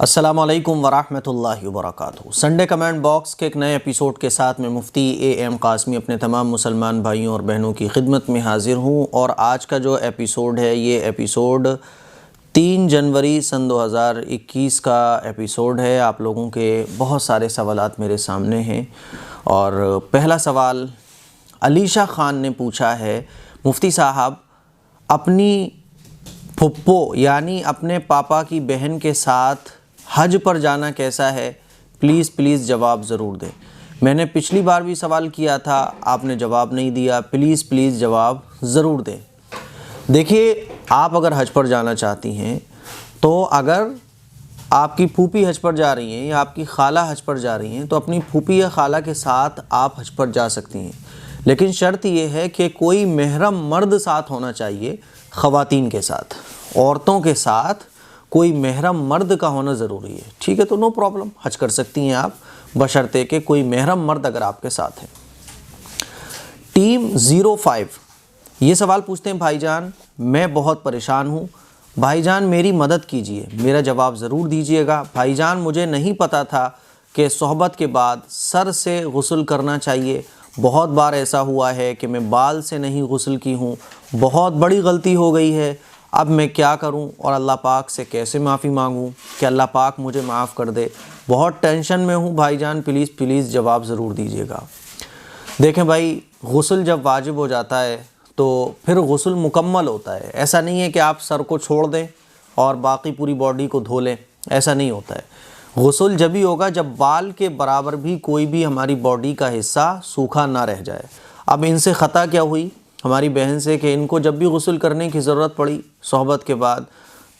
अस्सलाम वालेकुम वरहमतुल्लाहि वबरकातुहू। संडे कमेंट बॉक्स के एक नए एपिसोड के साथ मैं मुफ्ती एम कासमी अपने तमाम मुसलमान भाइयों और बहनों की खिदमत में हाज़िर हूँ। और आज का जो एपिसोड है ये एपिसोड 3 जनवरी सन 2021 का एपिसोड है। आप लोगों के बहुत सारे सवालात मेरे सामने हैं और पहला सवाल अलीशा ख़ान ने पूछा है, मुफ्ती साहब अपनी फुप्पो यानी अपने पापा की बहन के साथ हज पर जाना कैसा है, प्लीज़ जवाब ज़रूर दें। मैंने पिछली बार भी सवाल किया था, आपने जवाब नहीं दिया। प्लीज़ जवाब ज़रूर दें। देखिए, आप अगर हज पर जाना चाहती हैं तो अगर आपकी फूफी हज पर जा रही हैं या आपकी खाला हज पर जा रही हैं तो अपनी फूफी या खाला के साथ आप हज पर जा सकती हैं, लेकिन शर्त ये है कि कोई महरम मर्द साथ होना चाहिए। ख़वातीन के साथ, औरतों के साथ कोई महरम मर्द का होना ज़रूरी है। ठीक है, तो नो प्रॉब्लम, हज कर सकती हैं आप, बशर्ते कि कोई महरम मर्द अगर आपके साथ है। टीम 05 ये सवाल पूछते हैं, भाईजान मैं बहुत परेशान हूँ, भाईजान मेरी मदद कीजिए, मेरा जवाब ज़रूर दीजिएगा। भाईजान मुझे नहीं पता था कि सोहबत के बाद सर से गुस्ल करना चाहिए। बहुत बार ऐसा हुआ है कि मैं बाल से नहीं गुस्ल की हूँ, बहुत बड़ी गलती हो गई है। अब मैं क्या करूं और अल्लाह पाक से कैसे माफ़ी मांगूं कि अल्लाह पाक मुझे माफ़ कर दे। बहुत टेंशन में हूं भाईजान, प्लीज़ जवाब ज़रूर दीजिएगा। देखें भाई, गुस्ल जब वाजिब हो जाता है तो फिर गुस्ल मुकम्मल होता है। ऐसा नहीं है कि आप सर को छोड़ दें और बाकी पूरी बॉडी को धो लें, ऐसा नहीं होता है। गुस्ल जब भी होगा जब बाल के बराबर भी कोई भी हमारी बॉडी का हिस्सा सूखा ना रह जाए। अब इनसे ख़ता क्या हुई हमारी बहन से कि इनको जब भी गुस्ल करने की ज़रूरत पड़ी सोहबत के बाद,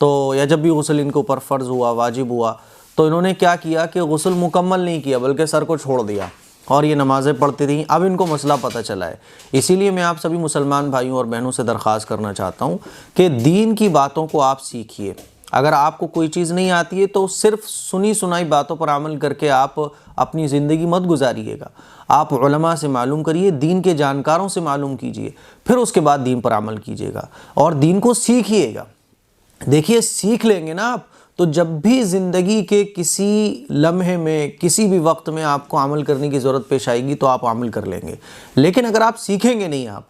तो या जब भी गुस्ल इनके ऊपर फ़र्ज़ हुआ, वाजिब हुआ, तो इन्होंने क्या किया कि गुस्ल मुकम्मल नहीं किया बल्कि सर को छोड़ दिया और ये नमाज़ें पढ़ती थी। अब इनको मसला पता चला है। इसीलिए मैं आप सभी मुसलमान भाइयों और बहनों से दरख्वास्त करना चाहता हूँ कि दीन की बातों को आप सीखिए। अगर आपको कोई चीज़ नहीं आती है तो सिर्फ सुनी सुनाई बातों पर अमल करके आप अपनी ज़िंदगी मत गुजारिएगा। आप उलमा से मालूम करिए, दीन के जानकारों से मालूम कीजिए, फिर उसके बाद दीन पर अमल कीजिएगा और दीन को सीखिएगा। देखिए, सीख लेंगे ना आप तो जब भी ज़िंदगी के किसी लम्हे में, किसी भी वक्त में आपको अमल करने की ज़रूरत पेश आएगी तो आप अमल कर लेंगे। लेकिन अगर आप सीखेंगे नहीं आप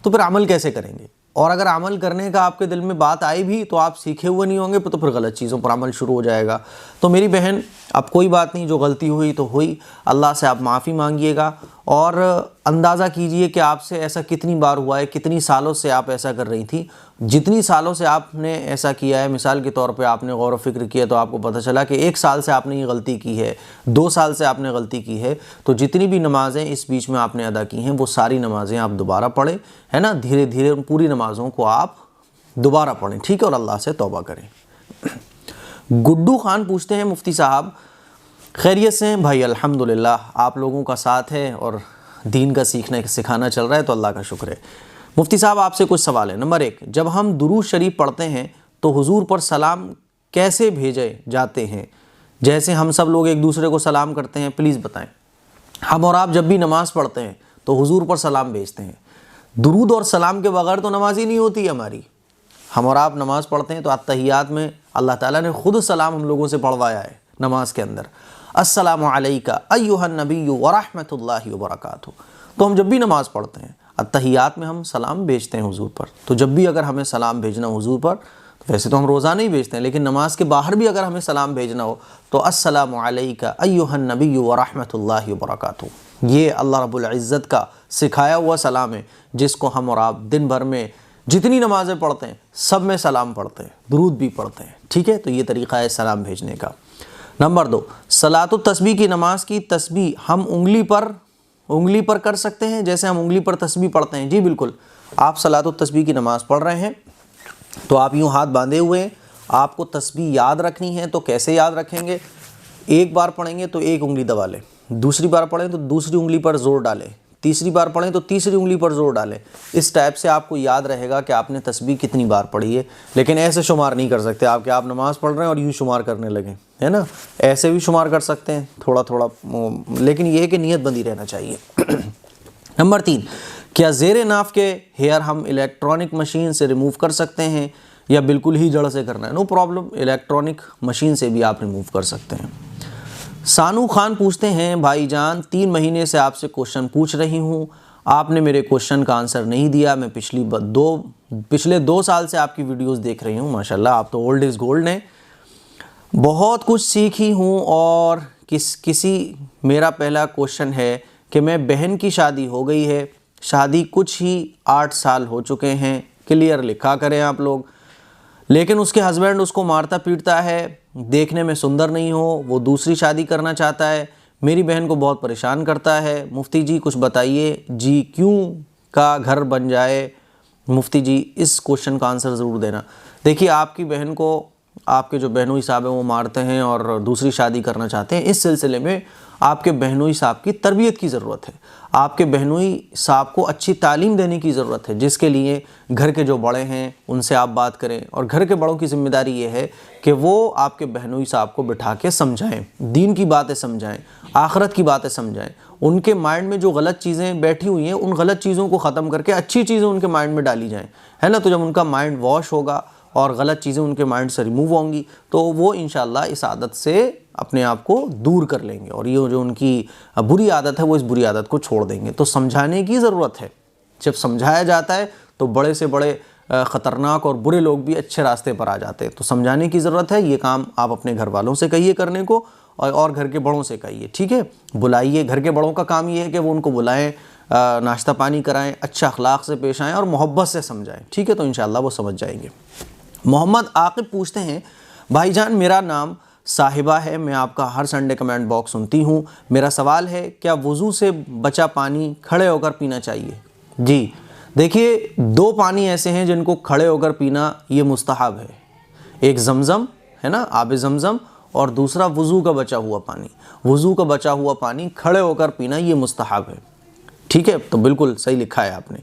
तो फिर अमल कैसे करेंगे? और अगर अमल करने का आपके दिल में बात आई भी तो आप सीखे हुए नहीं होंगे, तो फिर गलत चीज़ों पर अमल शुरू हो जाएगा। तो मेरी बहन, अब कोई बात नहीं, जो गलती हुई तो हुई, अल्लाह से आप माफ़ी मांगिएगा और अंदाज़ा कीजिए कि आपसे ऐसा कितनी बार हुआ है, कितनी सालों से आप ऐसा कर रही थी। जितनी सालों से आपने ऐसा किया है, मिसाल के तौर पे आपने गौर व फिक्र किया तो आपको पता चला कि 1 साल से आपने ये गलती की है, 2 साल से आपने गलती की है, तो जितनी भी नमाज़ें इस बीच में आपने अदा की हैं वो सारी नमाज़ें आप दोबारा पढ़ें, है ना। धीरे धीरे उन पूरी नमाज़ों को आप दोबारा पढ़ें, ठीक है, और अल्लाह से तौबा करें। गुड्डू खान पूछते हैं, मुफ्ती साहब खैरियत से हैं? भाई अल्हम्दुलिल्लाह, आप लोगों का साथ है और दीन का सीखना सिखाना चल रहा है तो अल्लाह का शुक्र है। मुफ्ती साहब आपसे कुछ सवाल है। नंबर 1, जब हम दुरूद शरीफ पढ़ते हैं तो हुजूर पर सलाम कैसे भेजे जाते हैं? जैसे हम सब लोग एक दूसरे को सलाम करते हैं, प्लीज़ बताएं। हम और आप जब भी नमाज़ पढ़ते हैं तो हुजूर पर सलाम भेजते हैं। दुरूद और सलाम के बगैर तो नमाज ही नहीं होती हमारी। हम और आप नमाज़ पढ़ते हैं तो अत्तहियात में अल्लाह ताला ने खुद सलाम हम लोगों से पढ़वाया है नमाज के अंदर, अस्सलामु अलैका अय्युहन नबिय्यु व रहमतुल्लाहि व बरकातुहू। तो हम जब भी नमाज़ पढ़ते हैं अत्तहियात में हम सलाम भेजते हैं हुजूर पर। तो जब भी अगर हमें सलाम भेजना हुजूर पर, तो वैसे तो हम रोज़ाना ही भेजते हैं, लेकिन नमाज के बाहर भी अगर हमें सलाम भेजना हो तो अस्सलामु अलैका अय्युहन नबिय्यु व रहमतुल्लाहि व बरकातुहू। ये अल्लाह रब्बुल इज़्ज़त का सिखाया हुआ सलाम है, जिसको हम और आप दिन भर में जितनी नमाज़ें पढ़ते हैं सब में सलाम पढ़ते हैं, दुरूद भी पढ़ते हैं, ठीक है। तो ये तरीक़ा है सलाम भेजने का। नंबर 2, सलातुत तस्बीह की नमाज की तस्बीह हम उंगली पर कर सकते हैं, जैसे हम उंगली पर तस्बीह पढ़ते हैं? जी बिल्कुल। आप सलातुत तस्बीह की नमाज़ पढ़ रहे हैं तो आप यूँ हाथ बांधे हुए हैं, आपको तस्बीह याद रखनी है। तो कैसे याद रखेंगे? एक बार पढ़ेंगे तो एक उंगली दबा लें, दूसरी बार पढ़ें तो दूसरी उंगली पर ज़ोर डालें, तीसरी बार पढ़ें तो तीसरी उंगली पर ज़ोर डालें। इस टाइप से आपको याद रहेगा कि आपने तस्बीह कितनी बार पढ़ी है। लेकिन ऐसे शुमार नहीं कर सकते आप कि आप नमाज़ पढ़ रहे हैं और यूँ शुमार करने लगें, है ना। ऐसे भी शुमार कर सकते हैं थोड़ा थोड़ा, लेकिन यह है कि नियत बंदी रहना चाहिए। नंबर 3, क्या ज़ेरे नाफ के हेयर हम इलेक्ट्रॉनिक मशीन से रिमूव कर सकते हैं या बिल्कुल ही जड़ से करना है, नो प्रॉब्लम, इलेक्ट्रॉनिक मशीन से भी आप रिमूव कर सकते हैं। सानू खान पूछते हैं, भाईजान 3 महीने से आपसे क्वेश्चन पूछ रही हूँ, आपने मेरे क्वेश्चन का आंसर नहीं दिया। मैं पिछले 2 साल से आपकी वीडियोस देख रही हूँ, माशाल्लाह आप तो ओल्ड इज़ गोल्ड हैं। बहुत कुछ सीखी हूँ और मेरा पहला क्वेश्चन है कि मैं बहन की शादी हो गई है, शादी कुछ ही 8 साल हो चुके हैं, क्लियर लिखा करें आप लोग, लेकिन उसके हस्बैंड उसको मारता पीटता है, देखने में सुंदर नहीं हो, वो दूसरी शादी करना चाहता है, मेरी बहन को बहुत परेशान करता है। मुफ्ती जी कुछ बताइए जी, क्यों का घर बन जाए। मुफ्ती जी इस क्वेश्चन का आंसर ज़रूर देना। देखिए, आपकी बहन को आपके जो बहनोई साहब हैं वो मारते हैं और दूसरी शादी करना चाहते हैं, इस सिलसिले में आपके बहनोई साहब की तरबियत की ज़रूरत है, आपके बहनोई साहब को अच्छी तालीम देने की ज़रूरत है, जिसके लिए घर के जो बड़े हैं उनसे आप बात करें। और घर के बड़ों की ज़िम्मेदारी ये है कि वो आपके बहनोई साहब को बिठा के समझाएं, दीन की बातें समझाएं, आखिरत की बातें समझाएं। उनके माइंड में जो गलत चीज़ें बैठी हुई हैं उन गलत चीज़ों को ख़त्म करके अच्छी चीज़ें उनके माइंड में डाली जाएँ, है ना। तो जब उनका माइंड वॉश होगा और गलत चीज़ें उनके माइंड से रिमूव होंगी तो वो इंशाल्लाह इस आदत से अपने आप को दूर कर लेंगे और ये जो उनकी बुरी आदत है वो इस बुरी आदत को छोड़ देंगे। तो समझाने की ज़रूरत है, जब समझाया जाता है तो बड़े से बड़े ख़तरनाक और बुरे लोग भी अच्छे रास्ते पर आ जाते हैं। तो समझाने की ज़रूरत है, ये काम आप अपने घर वालों से कहिए करने को और घर के बड़ों से कहिए, ठीक है। बुलाइए, घर के बड़ों का काम ये है कि वो उनको बुलाएं, नाश्ता पानी कराएं, अच्छा अखलाक से पेश आएँ और मोहब्बत से समझाएं, ठीक है। तो इंशाल्लाह वो समझ जाएंगे। मोहम्मद आकिब पूछते हैं, भाईजान मेरा नाम साहिबा है, मैं आपका हर संडे कमेंट बॉक्स सुनती हूँ। मेरा सवाल है, क्या वज़ू से बचा पानी खड़े होकर पीना चाहिए? जी देखिए, 2 पानी ऐसे हैं जिनको खड़े होकर पीना ये मुस्तहब है, एक ज़मज़म है ना, आब ज़मज़म, और दूसरा वज़ू का बचा हुआ पानी। वज़ू का बचा हुआ पानी खड़े होकर पीना ये मुस्तहब है, ठीक है। तो बिल्कुल सही लिखा है आपने।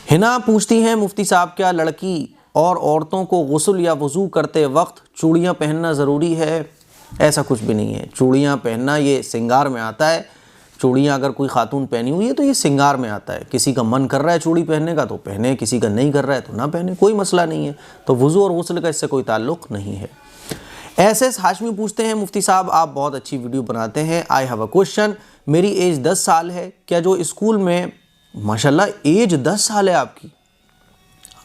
हिना पूछती हैं, मुफ्ती साहब क्या लड़की और औरतों को गुस्ल या वज़ू करते वक्त चूड़ियाँ पहनना ज़रूरी है? ऐसा कुछ भी नहीं है, चूड़ियाँ पहनना ये सिंगार में आता है। चूड़ियाँ अगर कोई खातून पहनी हुई है तो ये सिंगार में आता है, किसी का मन कर रहा है चूड़ी पहनने का तो पहने, किसी का नहीं कर रहा है तो ना पहने, कोई मसला नहीं है। तो वज़ू और गुस्ल का इससे कोई ताल्लुक़ नहीं है। एस हाशमी पूछते हैं, मुफ्ती साहब आप बहुत अच्छी वीडियो बनाते हैं, आई हैव अ क्वेश्चन। मेरी एज 10 साल है, क्या जो स्कूल में, माशाल्लाह एज 10 साल है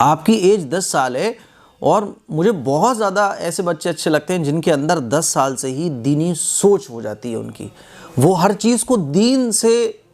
आपकी एज 10 साल है, और मुझे बहुत ज़्यादा ऐसे बच्चे अच्छे लगते हैं जिनके अंदर 10 साल से ही दीनी सोच हो जाती है उनकी, वो हर चीज़ को दीन से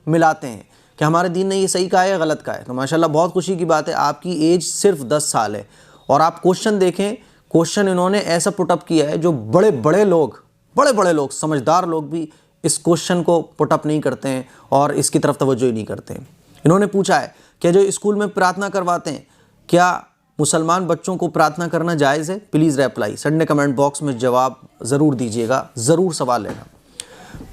मिलाते हैं कि हमारे दीन ने ये सही कहा है या गलत कहा है। तो माशाल्लाह बहुत खुशी की बात है, आपकी एज सिर्फ 10 साल है और आप क्वेश्चन देखें, क्वेश्चन इन्होंने ऐसा पुटअप किया है जो बड़े बड़े लोग समझदार लोग भी इस क्वेश्चन को पुटअप नहीं करते हैं और इसकी तरफ तवज्जो ही नहीं करते हैं। इन्होंने पूछा है कि जो स्कूल में प्रार्थना करवाते हैं, क्या मुसलमान बच्चों को प्रार्थना करना जायज़ है? Please reply Sunday comment box में जवाब ज़रूर दीजिएगा, ज़रूर सवाल लेना।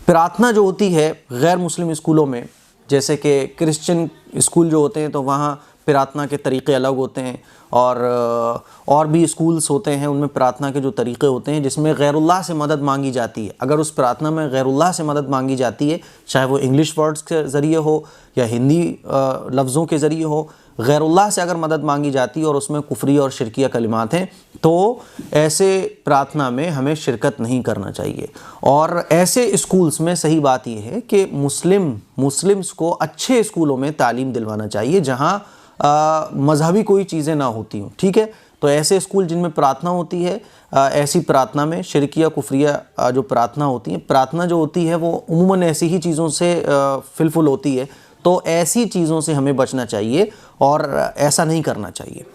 प्रार्थना जो होती है गैर मुस्लिम स्कूलों में, जैसे कि क्रिश्चियन स्कूल जो होते हैं तो वहाँ प्रार्थना के तरीक़े अलग होते हैं, और भी स्कूल्स होते हैं उनमें प्रार्थना के जो तरीक़े होते हैं जिसमें गैरुल्लाह से मदद मांगी जाती है। अगर उस प्रार्थना में गैरुल्लाह से मदद मांगी जाती है, चाहे वो इंग्लिश वर्ड्स के ज़रिए हो या हिंदी लफ्ज़ों के ज़रिए हो, गैरुल्लाह से अगर मदद मांगी जाती है और उसमें कुफरी और शिरकिया कलिमात हैं, तो ऐसे प्रार्थना में हमें शिरकत नहीं करना चाहिए। और ऐसे स्कूल्स में सही बात यह है कि मुस्लिम्स को अच्छे स्कूलों में तालीम दिलवाना चाहिए जहाँ मजहबी कोई चीज़ें ना होती हों, ठीक है। तो ऐसे स्कूल जिनमें प्रार्थना होती है, ऐसी प्रार्थना में शिरकिया कुफरिया जो प्रार्थना होती है, प्रार्थना जो होती है वो उम्मन ऐसी ही चीज़ों से फिलफुल होती है, तो ऐसी चीज़ों से हमें बचना चाहिए और ऐसा नहीं करना चाहिए।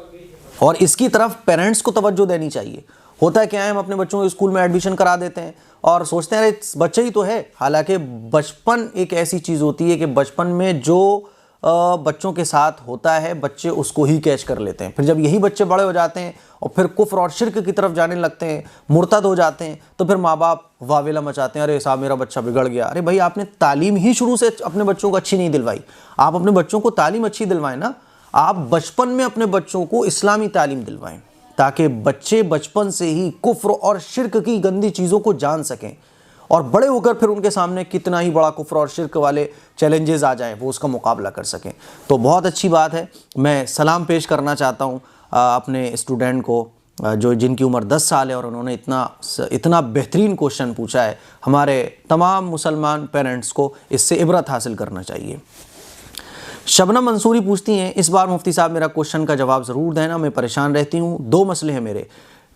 और इसकी तरफ पेरेंट्स को तवज्जो देनी चाहिए। होता है क्या है, हम अपने बच्चों को स्कूल में एडमिशन करा देते हैं और सोचते हैं अरे बच्चे ही तो है, हालांकि बचपन एक ऐसी चीज़ होती है कि बचपन में जो बच्चों के साथ होता है बच्चे उसको ही कैच कर लेते हैं। फिर जब यही बच्चे बड़े हो जाते हैं और फिर कुफ्र और शिर्क की तरफ जाने लगते हैं, मुर्तद हो जाते हैं, तो फिर माँ बाप वावेला मचाते हैं, अरे साहब मेरा बच्चा बिगड़ गया। अरे भाई, आपने तालीम ही शुरू से अपने बच्चों को अच्छी नहीं दिलवाई। आप अपने बच्चों को तालीम अच्छी दिलवाएं ना, आप बचपन में अपने बच्चों को इस्लामी तालीम दिलवाएं ताकि बच्चे बचपन से ही कुफ्र और शिर्क की गंदी चीज़ों को जान सकें और बड़े होकर फिर उनके सामने कितना ही बड़ा कुफ्र और शिर्क वाले चैलेंजेस आ जाएं वो उसका मुकाबला कर सकें। तो बहुत अच्छी बात है। मैं सलाम पेश करना चाहता हूँ अपने स्टूडेंट को जो जिनकी उम्र 10 साल है और उन्होंने इतना बेहतरीन क्वेश्चन पूछा है। हमारे तमाम मुसलमान पेरेंट्स को इससे इबरत हासिल करना चाहिए। शबनम मंसूरी पूछती हैं, इस बार मुफ्ती साहब मेरा क्वेश्चन का जवाब ज़रूर देना, मैं परेशान रहती हूँ। 2 मसले हैं मेरे।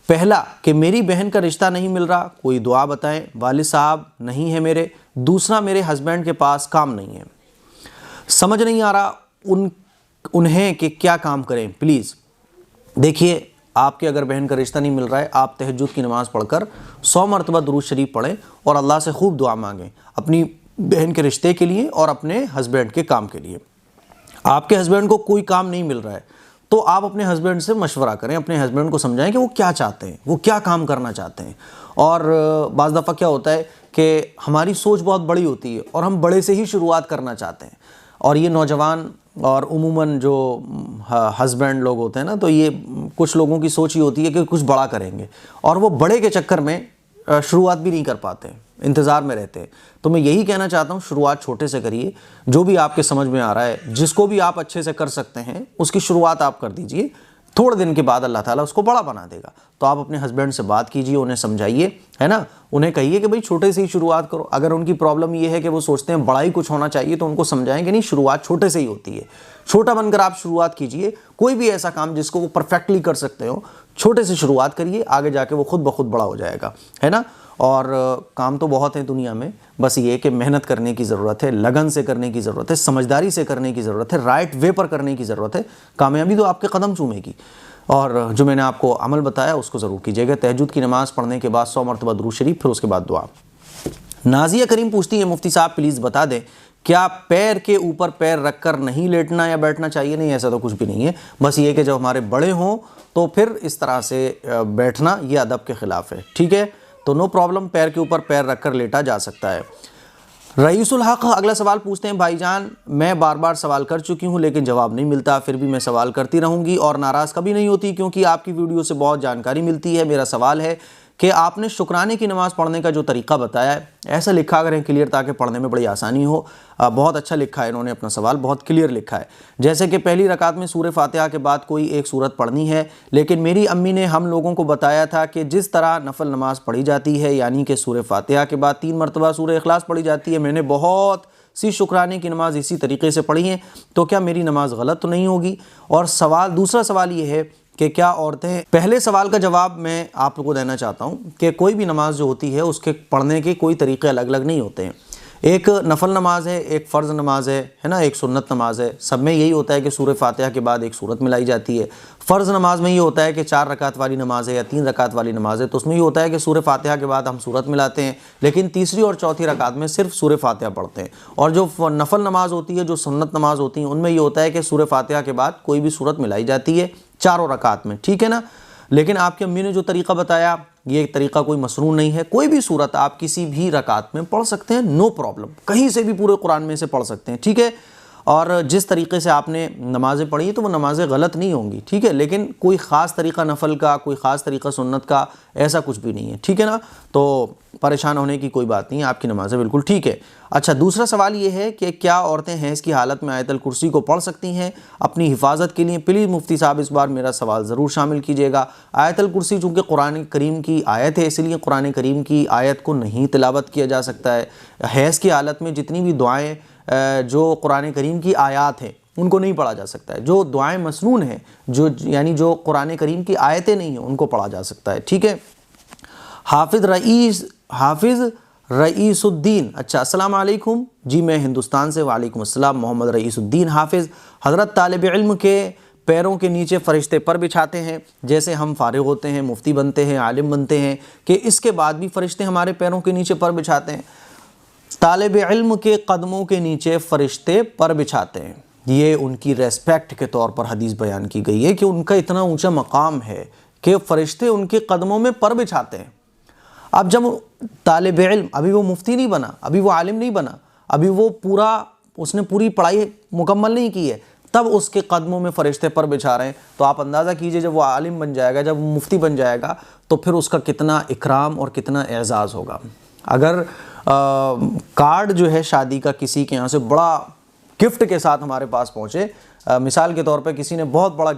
पहला कि मेरी बहन का रिश्ता नहीं मिल रहा, कोई दुआ बताएं। वालिद साहब नहीं है मेरे। दूसरा, मेरे हस्बैंड के पास काम नहीं है, समझ नहीं आ रहा उन्हें कि क्या काम करें प्लीज़। देखिए, आपके अगर बहन का रिश्ता नहीं मिल रहा है, आप तहज्जुद की नमाज़ पढ़कर 100 मरतबा दुरूद शरीफ पढ़ें और अल्लाह से खूब दुआ मांगें अपनी बहन के रिश्ते के लिए और अपने हस्बैंड के काम के लिए। आपके हस्बैंड को कोई काम नहीं मिल रहा है तो आप अपने हस्बैंड से मशवरा करें, अपने हस्बैंड को समझाएं कि वो क्या चाहते हैं, वो क्या काम करना चाहते हैं। और बाज़ दफ़ा क्या होता है कि हमारी सोच बहुत बड़ी होती है और हम बड़े से ही शुरुआत करना चाहते हैं। और ये नौजवान और उमूमन जो हस्बैंड लोग होते हैं ना, तो ये कुछ लोगों की सोच ही होती है कि कुछ बड़ा करेंगे और वो बड़े के चक्कर में शुरुआत भी नहीं कर पाते, इंतज़ार में रहते हैं। तो मैं यही कहना चाहता हूँ, शुरुआत छोटे से करिए। जो भी आपके समझ में आ रहा है, जिसको भी आप अच्छे से कर सकते हैं, उसकी शुरुआत आप कर दीजिए। थोड़े दिन के बाद अल्लाह ताला उसको बड़ा बना देगा। तो आप अपने हस्बैंड से बात कीजिए, उन्हें समझाइए, है ना। उन्हें कहिए कि भाई छोटे से ही शुरुआत करो। अगर उनकी प्रॉब्लम ये है कि वो सोचते हैं बड़ा ही कुछ होना चाहिए, तो उनको समझाएं कि नहीं, शुरुआत छोटे से ही होती है। छोटा बनकर आप शुरुआत कीजिए। कोई भी ऐसा काम जिसको वो परफेक्टली कर सकते हो, छोटे से शुरुआत करिए, आगे जाके वो खुद ब खुद बड़ा हो जाएगा, है ना। और काम तो बहुत है दुनिया में, बस ये कि मेहनत करने की ज़रूरत है, लगन से करने की ज़रूरत है, समझदारी से करने की ज़रूरत है, राइट वे पर करने की ज़रूरत है। कामयाबी तो आपके कदम चूमेगी। और जो मैंने आपको अमल बताया उसको ज़रूर कीजिएगा। तहज्जुद की नमाज़ पढ़ने के बाद 100 मरतबा दुरूद शरीफ, फिर उसके बाद दुआ। नाजिया करीम पूछती है, मुफ्ती साहब प्लीज़ बता दें, क्या पैर के ऊपर पैर रखकर नहीं लेटना या बैठना चाहिए? नहीं, ऐसा तो कुछ भी नहीं है। बस ये कि जब हमारे बड़े हों तो फिर इस तरह से बैठना ये अदब के ख़िलाफ़ है, ठीक है। तो नो प्रॉब्लम, पैर के ऊपर पैर रखकर लेटा जा सकता है। रईसुल हक अगला सवाल पूछते हैं, भाईजान मैं बार बार सवाल कर चुकी हूं लेकिन जवाब नहीं मिलता, फिर भी मैं सवाल करती रहूंगी और नाराज़ कभी नहीं होती क्योंकि आपकी वीडियो से बहुत जानकारी मिलती है। मेरा सवाल है कि आपने शुक्राने की नमाज़ पढ़ने का जो तरीक़ा बताया है, ऐसा लिखा करें क्लियर, ताकि पढ़ने में बड़ी आसानी हो। बहुत अच्छा लिखा है इन्होंने, अपना सवाल बहुत क्लियर लिखा है। जैसे कि पहली रकात में सूरह फातिहा के बाद कोई एक सूरत पढ़नी है, लेकिन मेरी अम्मी ने हम लोगों को बताया था कि जिस तरह नफल नमाज पढ़ी जाती है, यानी कि सूरह फातिहा के बाद 3 मरतबा सूरह इखलास पढ़ी जाती है। मैंने बहुत सी शुक्राने की नमाज़ इसी तरीके से पढ़ी है, तो क्या मेरी नमाज़ गलत तो नहीं होगी? और दूसरा सवाल ये है कि क्या औरतें, पहले सवाल का जवाब मैं आप लोगों को देना चाहता हूँ कि कोई भी नमाज़ जो होती है उसके पढ़ने के कोई तरीक़े अलग अलग नहीं होते हैं। एक नफल नमाज है, एक फ़र्ज़ नमाज है ना, एक सुन्नत नमाज है। सब में यही होता है कि सूरह फातिहा के बाद एक सूरत मिलाई जाती है। फ़र्ज़ नमाज में ये होता है कि 4 रकात वाली नमाज है या 3 रकात वाली नमाज है, तो उसमें ये होता है कि सूरह फातिहा के बाद हम सूरत मिलाते हैं, लेकिन तीसरी और चौथी रकात में सिर्फ सूरह फातिहा पढ़ते हैं। और जो नफल नमाज होती है, जो सुन्नत नमाज होती हैं, उनमें ये होता है कि सूरह फातिहा के बाद कोई भी सूरत मिलाई जाती है चारों रकात में, ठीक है ना। लेकिन आपकी अम्मी ने जो तरीक़ा बताया, ये तरीक़ा कोई मसनून नहीं है। कोई भी सूरत आप किसी भी रकात में पढ़ सकते हैं, नो प्रॉब्लम, कहीं से भी पूरे कुरान में से पढ़ सकते हैं, ठीक है। और जिस तरीके से आपने नमाज़ें पढ़ी तो वो नमाज़ें गलत नहीं होंगी, ठीक है। लेकिन कोई ख़ास तरीक़ा नफल का, कोई ख़ास तरीक़ा सुन्नत का, ऐसा कुछ भी नहीं है, ठीक है ना। तो परेशान होने की कोई बात नहीं है, आपकी नमाज़ें बिल्कुल ठीक है। अच्छा, दूसरा सवाल ये है कि क्या औरतें हैज़ की हालत में आयतल कुर्सी को पढ़ सकती हैं अपनी हिफाजत के लिए? प्लीज़ मुफ्ती साहब इस बार मेरा सवाल ज़रूर शामिल कीजिएगा। आयतल कुर्सी चूँकि कुरान करीम की आयत है, इसलिए कुरान करीम की आयत को नहीं तिलावत किया जा सकता है। हैज़ की हालत में जितनी भी दुआएँ जो कुरान करीम की आयत हैं उनको नहीं पढ़ा जा सकता है। जो दुआएँ मसनून हैं, जो यानी जो कुरान करीम की आयतें नहीं हैं, उनको पढ़ा जा सकता है, ठीक है। हाफिज़ रईसुद्दीन, अच्छा अस्सलाम वालेकुम जी, मैं हिंदुस्तान से। वालेकुम अस्सलाम। मोहम्मद रईसुद्दीन हाफिज़, हज़रत तालिब इल्म के पैरों के नीचे फ़रिश्ते पर बिछाते हैं, जैसे हम फारिग होते हैं, मुफ्ती बनते हैं, आलिम बनते हैं, कि इसके बाद भी फ़रिश्ते हमारे पैरों के नीचे पर बिछाते हैं? तालिब इल्म के कदमों के नीचे फ़रिश्ते पर बिछाते हैं। ये उनकी रेस्पेक्ट के तौर पर हदीस बयान की गई है कि उनका इतना ऊंचा मकाम है कि फ़रिश्ते उनके कदमों में पर बिछाते हैं। अब जब तालिब इल्म, अभी वो मुफ्ती नहीं बना, अभी वो आलिम नहीं बना, अभी वो उसने पूरी पढ़ाई मुकम्मल नहीं की है, तब उसके कदमों में फ़रिश्ते पर बिछा रहे हैं, तो आप अंदाज़ा कीजिए जब वो आलिम बन जाएगा, जब वो मुफ्ती बन जाएगा, तो फिर उसका कितना इकराम और कितना एज़ाज़ होगा। अगर कार्ड जो है शादी का किसी के यहाँ से बड़ा गिफ्ट के साथ हमारे पास पहुँचे, मिसाल के तौर पे किसी ने बहुत बड़ा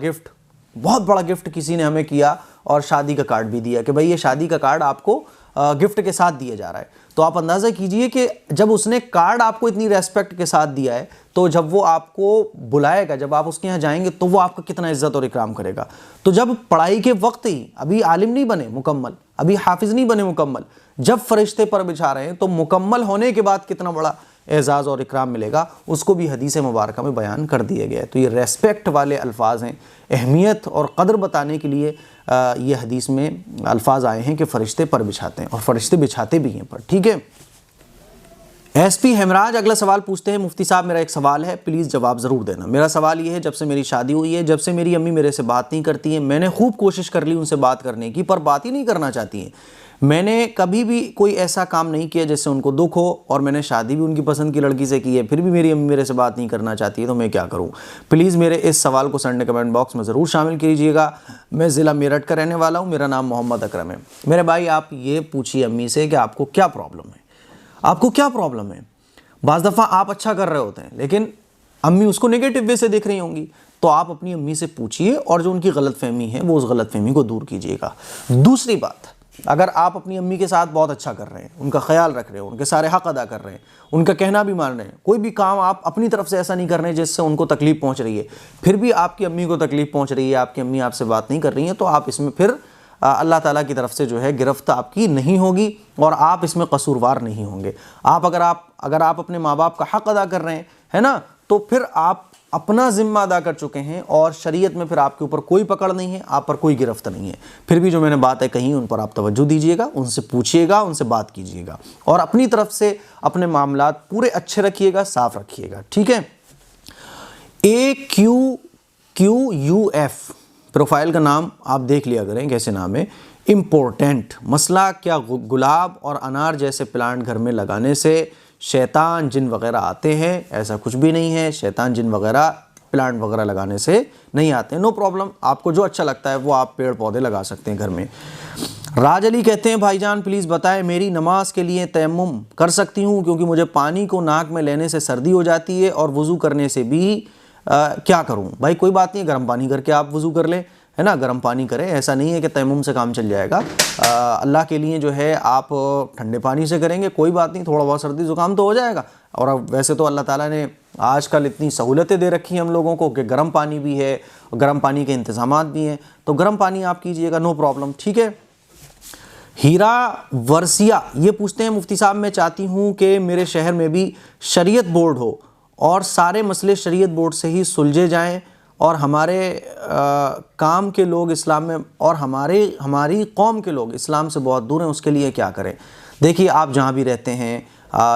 गिफ्ट किसी ने हमें किया और शादी का कार्ड भी दिया कि भाई ये शादी का कार्ड आपको गिफ्ट के साथ दिया जा रहा है। तो आप अंदाज़ा कीजिए कि जब उसने कार्ड आपको इतनी रेस्पेक्ट के साथ दिया है, तो जब वो आपको बुलाएगा, जब आप उसके यहाँ जाएंगे, तो वो आपका कितना इज्जत और इकराम करेगा। तो जब पढ़ाई के वक्त ही, अभी आलिम नहीं बने मुकम्मल, अभी हाफिज नहीं बने मुकम्मल, जब फरिश्ते पर बिछा रहे हैं, तो मुकम्मल होने के बाद कितना बड़ा एजाज़ और इकराम मिलेगा, उसको भी हदीस मुबारक में बयान कर दिया गया है। तो ये रेस्पेक्ट वाले अल्फाज हैं, अहमियत और कदर बताने के लिए ये हदीस में अल्फाज आए हैं कि फ़रिश्ते पर बिछाते हैं, और फ़रिश्ते बिछाते भी हैं पर। ठीक है, एसपी हेमराज अगला सवाल पूछते हैं, मुफ्ती साहब मेरा एक सवाल है, प्लीज़ जवाब ज़रूर देना। मेरा सवाल ये है, जब से मेरी शादी हुई है, जब से मेरी अम्मी मेरे से बात नहीं करती है, मैंने खूब कोशिश कर ली उनसे बात करने की, पर बात ही नहीं करना चाहती हैं। मैंने कभी भी कोई ऐसा काम नहीं किया जिससे उनको दुख हो, और मैंने शादी भी उनकी पसंद की लड़की से की है, फिर भी मेरी अम्मी मेरे से बात नहीं करना चाहती है, तो मैं क्या करूं? प्लीज़ मेरे इस सवाल को संडे कमेंट बॉक्स में ज़रूर शामिल कीजिएगा। मैं ज़िला मेरठ का रहने वाला हूं, मेरा नाम मोहम्मद अकरम है। मेरे भाई, आप ये पूछिए अम्मी से कि आपको क्या प्रॉब्लम है, आपको क्या प्रॉब्लम है। बाज़ दफ़ा आप अच्छा कर रहे होते हैं, लेकिन अम्मी उसको नेगेटिव वे से देख रही होंगी, तो आप अपनी अम्मी से पूछिए, और जो उनकी गलतफहमी है वो उस गलतफहमी को दूर कीजिएगा। दूसरी बात, अगर आप अपनी अम्मी के साथ बहुत अच्छा कर रहे हैं, उनका ख्याल रख रहे हैं, उनके सारे हक़ अदा कर रहे हैं, उनका कहना भी मान रहे हैं, कोई भी काम आप अपनी तरफ से ऐसा नहीं कर रहे हैं जिससे उनको तकलीफ़ पहुंच रही है, फिर भी आपकी अम्मी को तकलीफ़ पहुंच रही है, आपकी अम्मी आपसे बात नहीं कर रही हैं, तो आप इसमें फिर अल्लाह ताला की तरफ से जो है गिरफ्त आपकी नहीं होगी, और आप इसमें कसूरवार नहीं होंगे। अगर आप अपने माँ बाप का हक़ अदा कर रहे हैं, है ना, तो फिर आप अपना ज़िम्मा अदा कर चुके हैं, और शरीयत में फिर आपके ऊपर कोई पकड़ नहीं है, आप पर कोई गिरफ्त नहीं है। फिर भी जो मैंने बातें कही उन पर आप तवज्जो दीजिएगा, उनसे पूछिएगा, उनसे बात कीजिएगा, और अपनी तरफ से अपने मामलात पूरे अच्छे रखिएगा, साफ़ रखिएगा। ठीक है, AQQUF प्रोफाइल का नाम आप देख लिया करें कैसे नाम है। इम्पोर्टेंट मसला, क्या गुलाब और अनार जैसे प्लांट घर में लगाने से शैतान जिन वगैरह आते हैं? ऐसा कुछ भी नहीं है, शैतान जिन वगैरह प्लांट वगैरह लगाने से नहीं आते हैं। नो प्रॉब्लम, आपको जो अच्छा लगता है वो आप पेड़ पौधे लगा सकते हैं घर में। राज अली कहते हैं, भाईजान प्लीज़ बताएं, मेरी नमाज के लिए तयम्मुम कर सकती हूँ, क्योंकि मुझे पानी को नाक में लेने से सर्दी हो जाती है, और वज़ू करने से भी क्या करूं? भाई कोई बात नहीं, गर्म पानी करके आप वज़ू कर लें, है ना, गर्म पानी करें। ऐसा नहीं है कि तयम्मुम से काम चल जाएगा। अल्लाह के लिए जो है आप ठंडे पानी से करेंगे, कोई बात नहीं, थोड़ा बहुत सर्दी ज़ुकाम तो हो जाएगा। और वैसे तो अल्लाह ताला ने आजकल इतनी सहूलतें दे रखी हैं हम लोगों को कि गर्म पानी भी है, गर्म पानी के इंतज़ामात भी हैं, तो गर्म पानी आप कीजिएगा, नो प्रॉब्लम। ठीक है, हीरा वर्सिया ये पूछते हैं, मुफ्ती साहब मैं चाहती हूँ कि मेरे शहर में भी शरीयत बोर्ड हो, और सारे मसले शरीयत बोर्ड से ही सुलझे जाएं, और हमारे काम के लोग इस्लाम में, और हमारी कौम के लोग इस्लाम से बहुत दूर हैं, उसके लिए क्या करें? देखिए, आप जहाँ भी रहते हैं,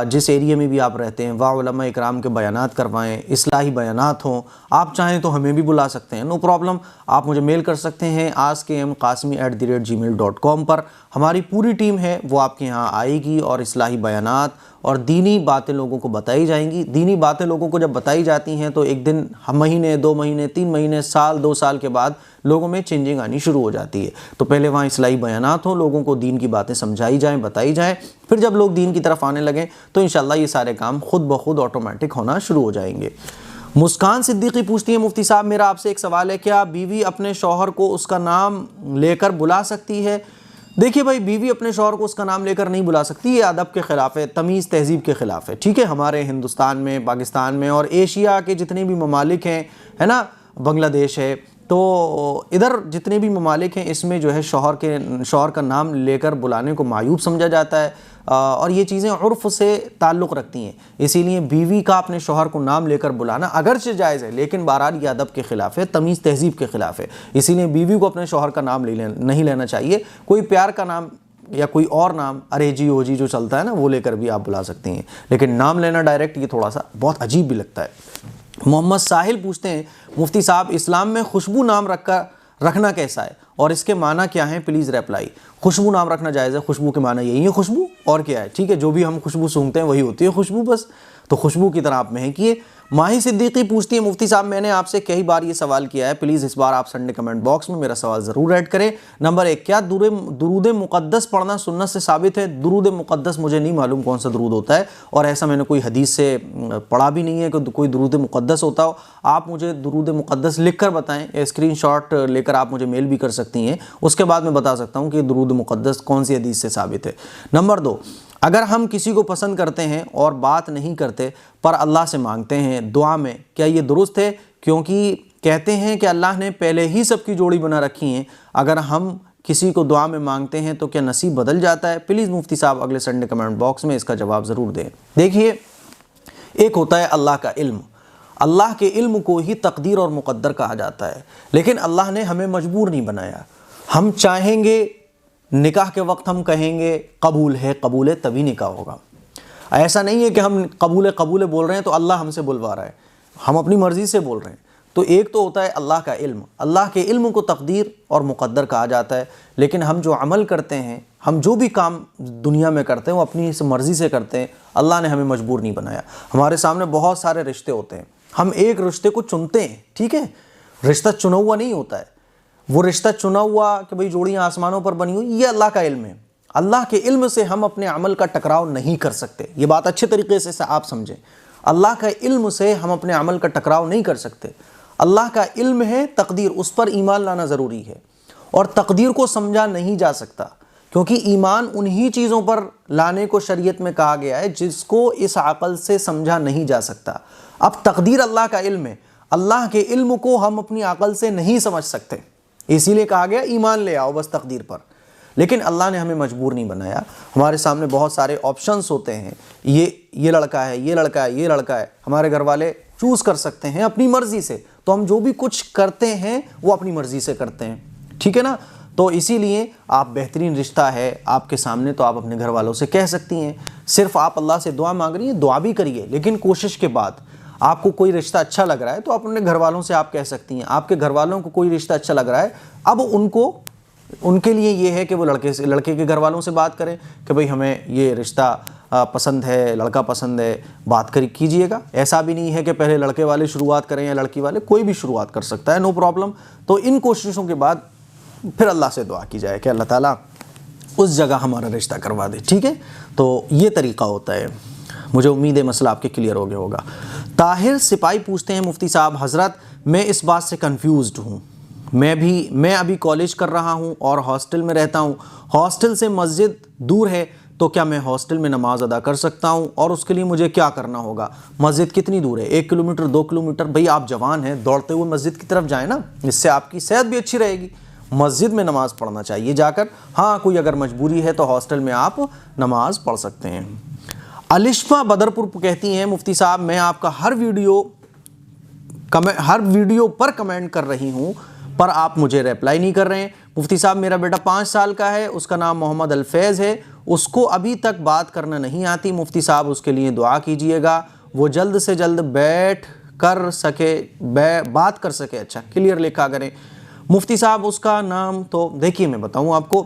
जिस एरिया में भी आप रहते हैं, वहाँ उलमा इकराम के बयानात करवाएं, इस्लाही बयानात हों। आप चाहें तो हमें भी बुला सकते हैं, नो प्रॉब्लम। आप मुझे मेल कर सकते हैं askmqasmi@gmail.com पर। हमारी पूरी टीम है वो आपके यहाँ आएगी, और इस्लाही बयानात और दीनी बातें लोगों को बताई जाएंगी। दीनी बातें लोगों को जब बताई जाती हैं, तो एक दिन, महीने, 2 महीने, 3 महीने, साल, 2 साल के बाद लोगों में चेंजिंग आनी शुरू हो जाती है। तो पहले वहाँ इस्लाही बयानात हो, लोगों को दीन की बातें समझाई जाएं, बताई जाएं, फिर जब लोग दीन की तरफ आने लगें, तो इंशाल्लाह ये सारे काम खुद ब खुद ऑटोमेटिक होना शुरू हो जाएंगे। मुस्कान सिद्दीकी पूछती है, मुफ्ती साहब मेरा आपसे एक सवाल है, क्या बीवी अपने शौहर को उसका नाम लेकर बुला सकती है? देखिए भाई, बीवी अपने शौहर को उसका नाम लेकर नहीं बुला सकती, ये अदब के ख़िलाफ़ है, तमीज़ तहज़ीब के ख़िलाफ़ है। ठीक है, हमारे हिंदुस्तान में, पाकिस्तान में, और एशिया के जितने भी ममालिक हैं, है ना, बांग्लादेश है, तो इधर जितने भी ममालिक हैं, इसमें जो है शौहर का नाम लेकर बुलाने को मायूब समझा जाता है, और ये चीज़ें उर्फ़ से ताल्लुक़ रखती हैं। इसीलिए बीवी का अपने शौहर को नाम लेकर बुलाना अगरचे जायज़ है, लेकिन बहरहाल ये अदब के ख़िलाफ़ है, तमीज़ तहज़ीब के ख़िलाफ़ है। इसीलिए बीवी को अपने शौहर का नाम नहीं लेना चाहिए। कोई प्यार का नाम या कोई और नाम, अरे जी ओ जी जो चलता है ना, वो लेकर भी आप बुला सकते हैं, लेकिन नाम लेना डायरेक्ट, ये थोड़ा सा बहुत अजीब भी लगता है। मोहम्मद साहिल पूछते हैं, मुफ्ती साहब इस्लाम में खुशबू नाम रखना कैसा है, और इसके माना क्या है? Please reply. खुशबू नाम रखना जायज़ है, खुशबू के माना यही है खुशबू, और क्या है? ठीक है, जो भी हम खुशबू सूंघते हैं वही होती है खुशबू बस, तो खुशबू की तरह आप महकिए। माही सिद्दीकी पूछती है, मुफ्ती साहब मैंने आपसे कई बार ये सवाल किया है, प्लीज़ इस बार आप संडे कमेंट बॉक्स में मेरा सवाल ज़रूर ऐड करें। नंबर 1, क्या दुरूद मुक़द्दस पढ़ना सुन्नत से साबित है? दुरूद मुक़द्दस मुझे नहीं मालूम कौन सा दुरूद होता है, और ऐसा मैंने कोई हदीस से पढ़ा भी नहीं है कि कोई दुरूद मुक़द्दस होता हो। आप मुझे दुरूद मुक़द्दस लिख कर बताएँ, स्क्रीनशॉट लेकर आप मुझे मेल भी कर सकती हैं, उसके बाद मैं बता सकता हूँ कि दुरूद मुक़द्दस कौन सी हदीस से साबित है। नंबर 2, अगर हम किसी को पसंद करते हैं और बात नहीं करते पर अल्लाह से मांगते हैं दुआ में, क्या ये दुरुस्त है? क्योंकि कहते हैं कि अल्लाह ने पहले ही सबकी जोड़ी बना रखी है, अगर हम किसी को दुआ में मांगते हैं तो क्या नसीब बदल जाता है? प्लीज़ मुफ्ती साहब अगले संडे कमेंट बॉक्स में इसका जवाब ज़रूर दें। देखिए, एक होता है अल्लाह का इल्म, अल्लाह के इल्म को ही तकदीर और मुक़द्दर कहा जाता है, लेकिन अल्लाह ने हमें मजबूर नहीं बनाया। हम चाहेंगे निकाह के वक्त हम कहेंगे कबूल है तभी निकाह होगा। ऐसा नहीं है कि हम कबूल बोल रहे हैं तो अल्लाह हमसे बुलवा रहा है, हम अपनी मर्ज़ी से बोल रहे हैं। तो एक तो होता है अल्लाह का इल्म, अल्लाह के इल्म को तकदीर और मुक़द्दर कहा जाता है, लेकिन हम जो अमल करते हैं, हम जो भी काम दुनिया में करते हैं वो अपनी इस मर्ज़ी से करते हैं। अल्लाह ने हमें मजबूर नहीं बनाया। हमारे सामने बहुत सारे रिश्ते होते हैं, हम एक रिश्ते को चुनते हैं, ठीक है, रिश्ता चुना हुआ नहीं होता है। वो रिश्ता चुना हुआ कि भाई जोड़ियाँ आसमानों पर बनी हुई, ये अल्लाह का इल्म है। अल्लाह के इल्म से हम अपने अमल का टकराव नहीं कर सकते, ये बात अच्छे तरीके से आप समझें। अल्लाह का इल्म से हम अपने अमल का टकराव नहीं कर सकते। अल्लाह का इल्म है, तकदीर, उस पर ईमान लाना ज़रूरी है, और तकदीर को समझा नहीं जा सकता, क्योंकि ईमान उन्हीं चीज़ों पर लाने को शरीयत में कहा गया है जिसको इस अक़ल से समझा नहीं जा सकता। अब तकदीर अल्लाह का इल्म है, अल्लाह के इल्म को हम अपनी अक़ल से नहीं समझ सकते, इसीलिए कहा गया ईमान ले आओ बस तकदीर पर। लेकिन अल्लाह ने हमें मजबूर नहीं बनाया। हमारे सामने बहुत सारे ऑप्शंस होते हैं, ये लड़का है, ये लड़का है, ये लड़का है, हमारे घर वाले चूज़ कर सकते हैं अपनी मर्ज़ी से। तो हम जो भी कुछ करते हैं वो अपनी मर्ज़ी से करते हैं, ठीक है ना। तो इसीलिए आप बेहतरीन रिश्ता है आपके सामने तो आप अपने घर वालों से कह सकती हैं। सिर्फ आप अल्लाह से दुआ मांग रही हैं, दुआ भी करिए, लेकिन कोशिश के बाद। आपको कोई रिश्ता अच्छा लग रहा है तो आप अपने घर वालों से आप कह सकती हैं। आपके घर वालों को कोई रिश्ता अच्छा लग रहा है, अब उनके लिए ये है कि वो लड़के के घर वालों से बात करें कि भाई हमें ये रिश्ता पसंद है, लड़का पसंद है, बात कीजिएगा। ऐसा भी नहीं है कि पहले लड़के वाले शुरुआत करें या लड़की वाले, कोई भी शुरुआत कर सकता है, नो प्रॉब्लम। तो इन कोशिशों के बाद फिर अल्लाह से दुआ की जाए कि अल्लाह ताला उस जगह हमारा रिश्ता करवा दे, ठीक है। तो ये तरीक़ा होता है। मुझे उम्मीद है मसला आपके क्लियर हो गया होगा। ताहिर सिपाही पूछते हैं, मुफ्ती साहब हज़रत मैं इस बात से कन्फ्यूज़्ड हूँ, मैं अभी कॉलेज कर रहा हूँ और हॉस्टल में रहता हूँ, हॉस्टल से मस्जिद दूर है, तो क्या मैं हॉस्टल में नमाज़ अदा कर सकता हूँ, और उसके लिए मुझे क्या करना होगा? मस्जिद कितनी दूर है? 1 किलोमीटर, 2 किलोमीटर? भाई आप जवान हैं, दौड़ते हुए मस्जिद की तरफ जाएँ ना, इससे आपकी सेहत भी अच्छी रहेगी। मस्जिद में नमाज़ पढ़ना चाहिए जाकर। हाँ, कोई अगर मजबूरी है तो हॉस्टल में आप नमाज़ पढ़ सकते हैं। अलिश्मा बदरपुर कहती हैं, मुफ्ती साहब मैं आपका हर वीडियो पर कमेंट कर रही हूँ पर आप मुझे रिप्लाई नहीं कर रहे हैं। मुफ्ती साहब मेरा बेटा 5 साल का है, उसका नाम मोहम्मद अल्फैज़ है, उसको अभी तक बात करना नहीं आती, मुफ्ती साहब उसके लिए दुआ कीजिएगा, वो जल्द से जल्द बात कर सके। अच्छा, क्लियर लिखा करें। मुफ्ती साहब उसका नाम, तो देखिए मैं बताऊँ आपको,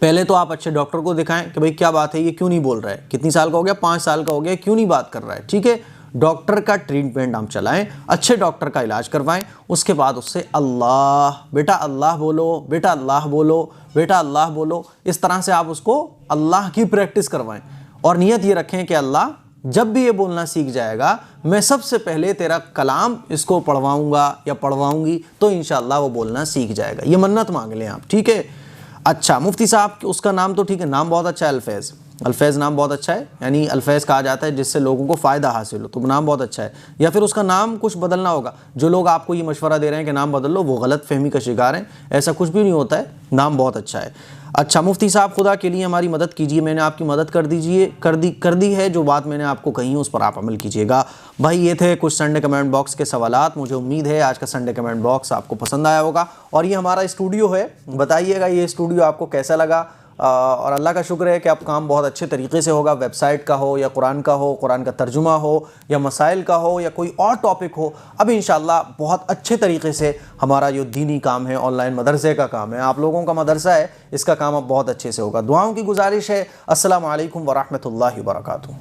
पहले तो आप अच्छे डॉक्टर को दिखाएं कि भाई क्या बात है, ये क्यों नहीं बोल रहा है, कितनी साल का हो गया, 5 साल का हो गया, क्यों नहीं बात कर रहा है, ठीक है। डॉक्टर का ट्रीटमेंट हम चलाएं, अच्छे डॉक्टर का इलाज करवाएं, उसके बाद उससे बेटा अल्लाह बोलो, बेटा अल्लाह बोलो, बेटा अल्लाह बोलो, इस तरह से आप उसको अल्लाह की प्रैक्टिस करवाएं। और नियत ये रखें कि अल्लाह जब भी ये बोलना सीख जाएगा, मैं सबसे पहले तेरा कलाम इसको पढ़वाऊँगा या पढ़वाऊँगी, तो इंशाअल्लाह वो बोलना सीख जाएगा। ये मन्नत मांग लें आप, ठीक है। अच्छा मुफ्ती साहब उसका नाम तो ठीक है, नाम बहुत अच्छा है, अल्फैज़ नाम बहुत अच्छा है, यानी अल्फैज़ कहा जाता है जिससे लोगों को फ़ायदा हासिल हो, तो नाम बहुत अच्छा है। या फिर उसका नाम कुछ बदलना होगा। जो लोग आपको ये मशवरा दे रहे हैं कि नाम बदल लो, वो गलत फहमी का शिकार हैं, ऐसा कुछ भी नहीं होता है, नाम बहुत अच्छा है। अच्छा मुफ्ती साहब खुदा के लिए हमारी मदद कीजिए, मैंने आपकी मदद कर दी है, जो बात मैंने आपको कही है उस पर आप अमल कीजिएगा। भाई ये थे कुछ संडे कमेंट बॉक्स के सवालात। मुझे उम्मीद है आज का संडे कमेंट बॉक्स आपको पसंद आया होगा। और ये हमारा स्टूडियो है, बताइएगा ये स्टूडियो आपको कैसा लगा। और अल्लाह का शुक्र है कि अब काम बहुत अच्छे तरीके से होगा, वेबसाइट का हो या कुरान का हो, कुरान का तर्जुमा हो या मसाइल का हो या कोई और टॉपिक हो, अब इंशाअल्लाह बहुत अच्छे तरीके से हमारा जो दीनी काम है, ऑनलाइन मदरसे का काम है, आप लोगों का मदरसा है, इसका काम अब बहुत अच्छे से होगा। दुआओं की गुजारिश है। अस्सलामु अलैकुम व रहमतुल्लाहि व बरकातुहू।